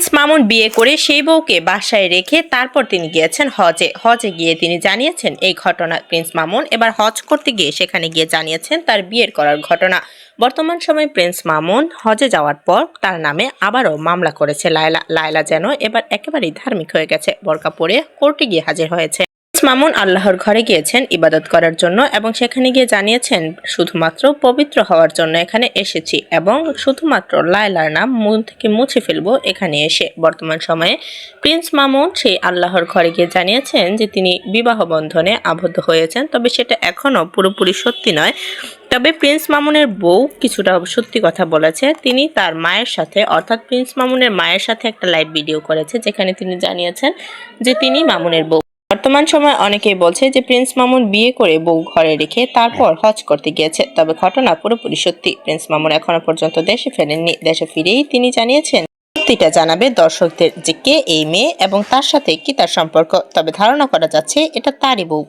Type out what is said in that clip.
Prince Mamun বিয়ে করে সেই বউকে বাসায় রেখে তারপর তিনি গিয়েছেন হজে গিয়ে তিনি জানিয়েছেন এই ঘটনা। প্রিন্স মামুন এবার হজ করতে গিয়ে সেখানে গিয়ে জানিয়েছেন তার বিয়ের করার ঘটনা। বর্তমান সময়ে প্রিন্স মামুন হজে যাওয়ার পর তার নামে আবারও মামলা করেছে লায়লা যেন এবার একেবারেই ধার্মিক হয়ে গেছে। বোরকা পরে কোর্টে গিয়ে হাজির হয়েছে। মামুন আল্লাহর ঘরে গিয়েছেন ইবাদত করার জন্য এবং সেখানে গিয়ে জানিয়েছেন শুধুমাত্র পবিত্র হওয়ার জন্য এখানে এসেছি এবং শুধুমাত্র লায়লার নাম মন থেকে মুছে ফেলবো এখানে এসে। বর্তমান সময়ে প্রিন্স মামুন সেই আল্লাহর ঘরে গিয়ে জানিয়েছেন যে তিনি বিবাহ বন্ধনে আবদ্ধ হয়েছেন, তবে সেটা এখনো পুরোপুরি সত্যি নয়। তবে প্রিন্স মামুনের বউ কিছুটা সত্যি কথা বলেছে। তিনি তার মায়ের সাথে অর্থাৎ প্রিন্স মামুনের মায়ের সাথে একটা লাইভ ভিডিও করেছে যেখানে তিনি জানিয়েছেন যে তিনি মামুনের বউ। বর্তমান সময় অনেকেই বলছে যে প্রিন্স মামুন বিয়ে করে বউ ঘরে রেখে তারপর হজ করতে গিয়েছে, তবে ঘটনা পুরোপুরি সত্যি। প্রিন্স মামুন এখনো পর্যন্ত দেশে ফেরেননি। দেশে ফিরেই তিনি জানিয়েছেন সত্যিটা জানাবে দর্শকদের যে কে এই মেয়ে এবং তার সাথে কি তার সম্পর্ক। তবে ধারণা করা যাচ্ছে এটা তারই বউ।